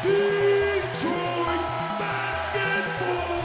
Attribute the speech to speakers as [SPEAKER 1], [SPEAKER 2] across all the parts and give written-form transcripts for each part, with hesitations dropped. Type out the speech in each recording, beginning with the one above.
[SPEAKER 1] Detroit basketball.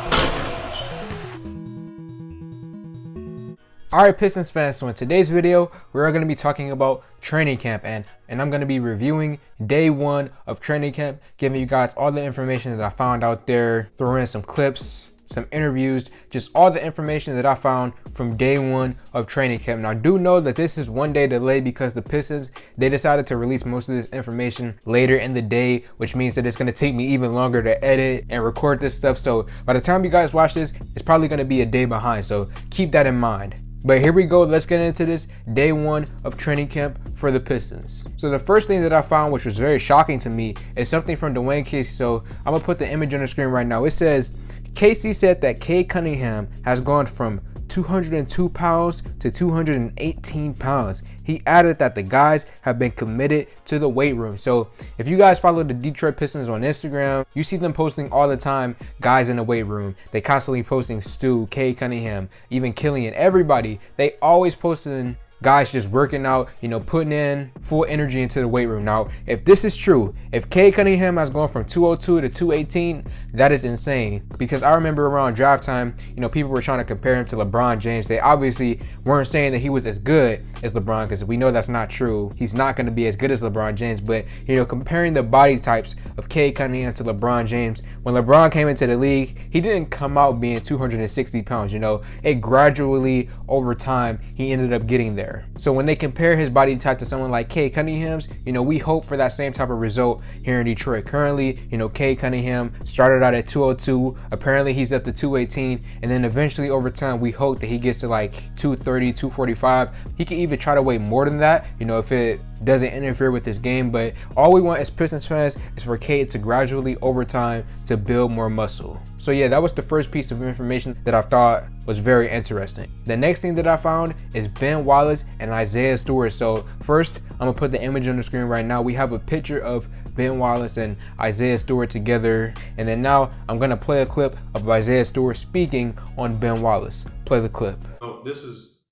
[SPEAKER 2] Alright Pistons fans, so in today's video, we're going to be talking about training camp and I'm going to be reviewing day one of training camp, giving you guys all the information that I found out there, throwing in some clips, some interviews, just all the information that I found from day one of training camp. Now I do know that this is one day delayed because the Pistons, they decided to release most of this information later in the day, which means that it's going to take me even longer to edit and record this stuff. So by the time you guys watch this, it's probably going to be a day behind, so keep that in mind. But here we go, let's get into this day one of training camp for the Pistons. So the first thing that I found, which was very shocking to me, is something from Dwayne Casey. So I'm gonna put the image on the screen right now. It says, Casey said that Cade Cunningham has gone from 202 pounds to 218 pounds. He added that the guys have been committed to the weight room. So if you guys follow the Detroit Pistons on Instagram, you see them posting all the time guys in the weight room. They constantly posting Stu, Cade Cunningham, even Killian, everybody. They always posting guys just working out, you know, putting in full energy into the weight room. Now, if this is true, if Cade Cunningham has gone from 202 to 218, that is insane. Because I remember around draft time, you know, people were trying to compare him to LeBron James. They obviously weren't saying that he was as good as LeBron, because we know that's not true. He's not going to be as good as LeBron James. But, you know, comparing the body types of Cade Cunningham to LeBron James, when LeBron came into the league, he didn't come out being 260 pounds, you know. It gradually, over time, he ended up getting there. So when they compare his body type to someone like Cade Cunningham's, you know, we hope for that same type of result here in Detroit. Currently, you know, Cade Cunningham started out at 202. Apparently, he's up to 218. And then eventually, over time, we hope that he gets to like 230, 245. He can even try to weigh more than that, you know, if it doesn't interfere with his game. But all we want as Pistons fans is for Cade to gradually, over time, to build more muscle. So yeah, that was the first piece of information that I thought was very interesting. The next thing that I found is Ben Wallace and Isaiah Stewart. So first, I'm gonna put the image on the screen right now. We have a picture of Ben Wallace and Isaiah Stewart together. And then now I'm gonna play a clip of Isaiah Stewart speaking on Ben Wallace. Play the clip.
[SPEAKER 3] So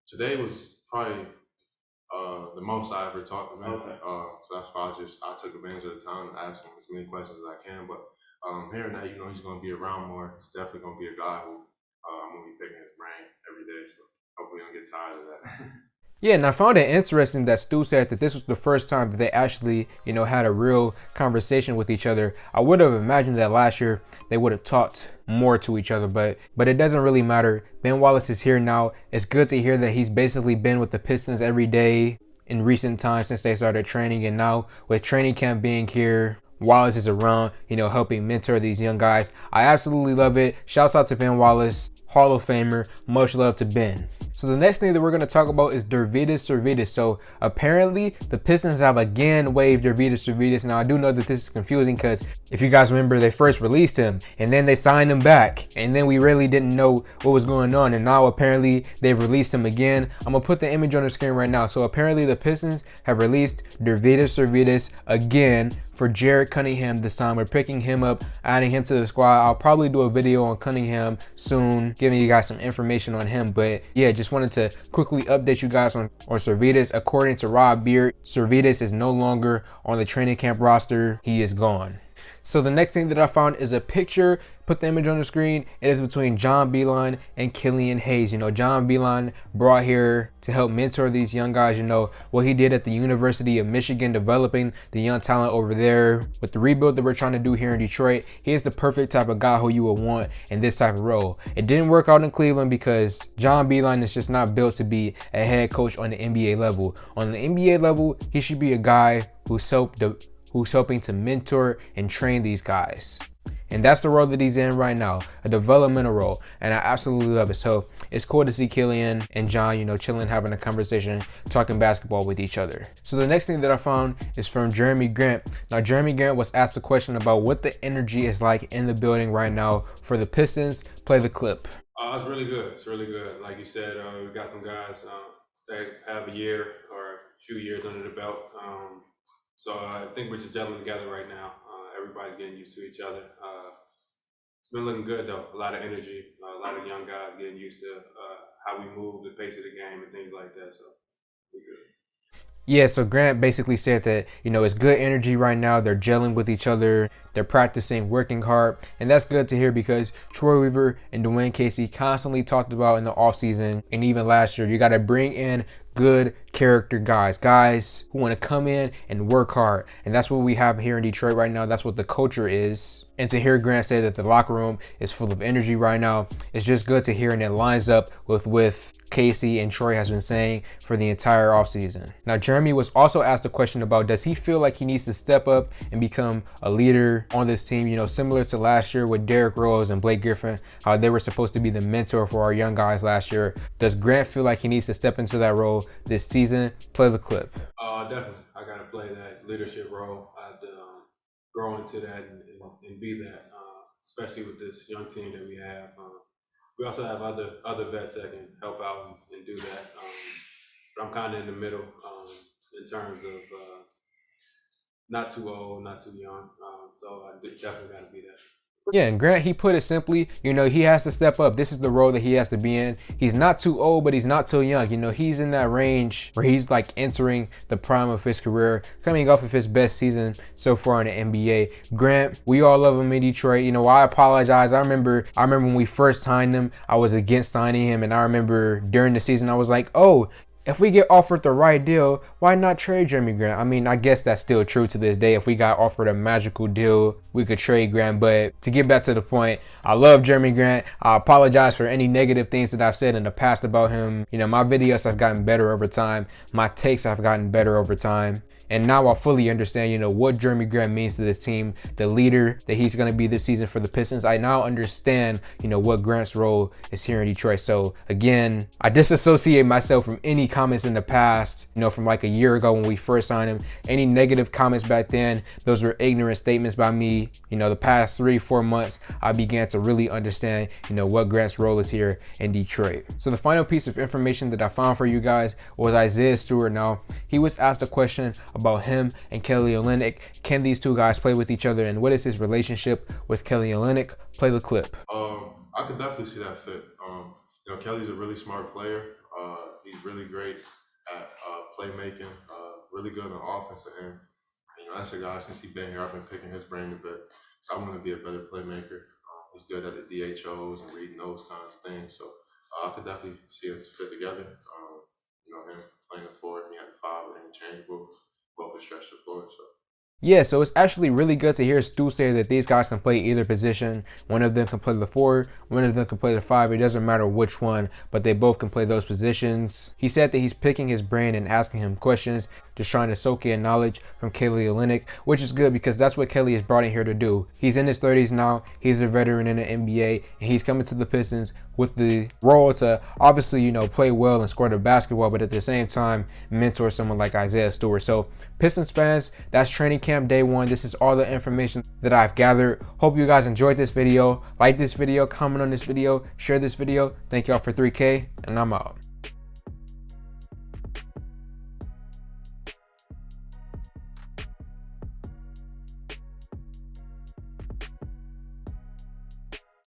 [SPEAKER 3] today was probably the most I ever talked about. Okay. So that's why I took advantage of the time to ask him as many questions as I can. But hearing that, you know, he's going to be around more, it's definitely going to be a guy who I'm going to be picking his brain every day. So hopefully I don't get tired of that.
[SPEAKER 2] Yeah, and I found it interesting that Stu said that this was the first time that they actually, you know, had a real conversation with each other. I would have imagined that last year they would have talked more to each other, but it doesn't really matter. Ben Wallace is here now. It's good to hear that he's basically been with the Pistons every day in recent times since they started training, and now with training camp being here, Wallace is around, you know, helping mentor these young guys. I absolutely love it. Shouts out to Ben Wallace, Hall of Famer. Much love to Ben. So the next thing that we're going to talk about is Dervitas Servitas. So apparently the Pistons have again waived Dervitas Servitas. Now I do know that this is confusing because if you guys remember, they first released him and then they signed him back, and then we really didn't know what was going on, and now apparently they've released him again. I'm gonna put the image on the screen right now. So apparently the Pistons have released Dervitas Servitas again for Cade Cunningham this time. We're picking him up, adding him to the squad. I'll probably do a video on Cunningham soon, giving you guys some information on him. But yeah, just wanted to quickly update you guys on Servitas. According to Rob Beard, Servitas is no longer on the training camp roster. He is gone. So the next thing that I found is a picture. Put the image on the screen. It is between John Beilein and Killian Hayes. You know, John Beilein brought here to help mentor these young guys. You know, what he did at the University of Michigan, developing the young talent over there. With the rebuild that we're trying to do here in Detroit, he is the perfect type of guy who you would want in this type of role. It didn't work out in Cleveland because John Beilein is just not built to be a head coach on the NBA level. On the NBA level, he should be a guy who's helping to mentor and train these guys. And that's the role that he's in right now, a developmental role. And I absolutely love it. So it's cool to see Killian and John, you know, chilling, having a conversation, talking basketball with each other. So the next thing that I found is from Jeremy Grant. Now, Jeremy Grant was asked a question about what the energy is like in the building right now for the Pistons. Play the clip.
[SPEAKER 3] It's really good. It's really good. Like you said, we got some guys that have a year or a few years under the belt. So I think we're just gelling together right now. Everybody's getting used to each other. It's been looking good though. A lot of energy, a lot of young guys getting used to how we move, the pace of the game, and things like that. So we're good.
[SPEAKER 2] Yeah, so Grant basically said that, it's good energy right now. They're gelling with each other. They're practicing, working hard. And that's good to hear because Troy Weaver and Dwayne Casey constantly talked about in the offseason and even last year, you got to bring in good character guys who want to come in and work hard. And that's what we have here in Detroit right now. That's what the culture is. And to hear Grant say that the locker room is full of energy right now, it's just good to hear, and it lines up with Casey and Troy has been saying for the entire offseason. Now, Jeremy was also asked a question about, does he feel like he needs to step up and become a leader on this team, similar to last year with Derrick Rose and Blake Griffin, how they were supposed to be the mentor for our young guys last year. Does Grant feel like he needs to step into that role this season? Play the clip.
[SPEAKER 1] Definitely. I got to play that leadership role. I have to grow into that and be that, especially with this young team that we have. We also have other vets that can help out and do that. But I'm kind of in the middle in terms of not too old, not too young. So I definitely got to be that.
[SPEAKER 2] Yeah, and Grant, he put it simply, he has to step up. This is the role that he has to be in. He's not too old, but he's not too young. He's in that range where he's like entering the prime of his career, coming off of his best season so far in the NBA. Grant, we all love him in Detroit. I apologize. I remember when we first signed him, I was against signing him. And I remember during the season, I was like, oh, if we get offered the right deal, why not trade Jeremy Grant? I mean, I guess that's still true to this day. If we got offered a magical deal, we could trade Grant. But to get back to the point, I love Jeremy Grant. I apologize for any negative things that I've said in the past about him. My videos have gotten better over time. My takes have gotten better over time. And now I fully understand, what Jeremy Grant means to this team, the leader that he's going to be this season for the Pistons. I now understand, what Grant's role is here in Detroit. So again, I disassociate myself from any comments in the past, from like a year ago when we first signed him. Any negative comments back then, those were ignorant statements by me. The past 3-4 months, I began to really understand, what Grant's role is here in Detroit. So the final piece of information that I found for you guys was Isaiah Stewart. Now, he was asked a question about him and Kelly Olynyk. Can these two guys play with each other, and what is his relationship with Kelly Olynyk? Play the clip.
[SPEAKER 3] I could definitely see that fit. Kelly's a really smart player. He's really great at playmaking, really good on the offensive end. That's a guy, since he's been here, I've been picking his brain a bit. So I'm going to be a better playmaker. He's good at the DHOs and reading those kinds of things. So I could definitely see us fit together. Him playing the floor, me at the 5, and interchangeable. Both stretch the floor.
[SPEAKER 2] Yeah, so it's actually really good to hear Stu say that these guys can play either position. One of them can play the 4, one of them can play the 5. It doesn't matter which one, but they both can play those positions. He said that he's picking his brain and asking him questions, just trying to soak in knowledge from Kelly Olynyk, which is good because that's what Kelly is brought in here to do. He's in his 30s now. He's a veteran in the NBA, and he's coming to the Pistons with the role to obviously, play well and score the basketball, but at the same time, mentor someone like Isaiah Stewart. So Pistons fans, that's training camp day 1. This is all the information that I've gathered. Hope you guys enjoyed this video. Like this video, comment on this video, share this video. Thank y'all for 3K, and I'm out.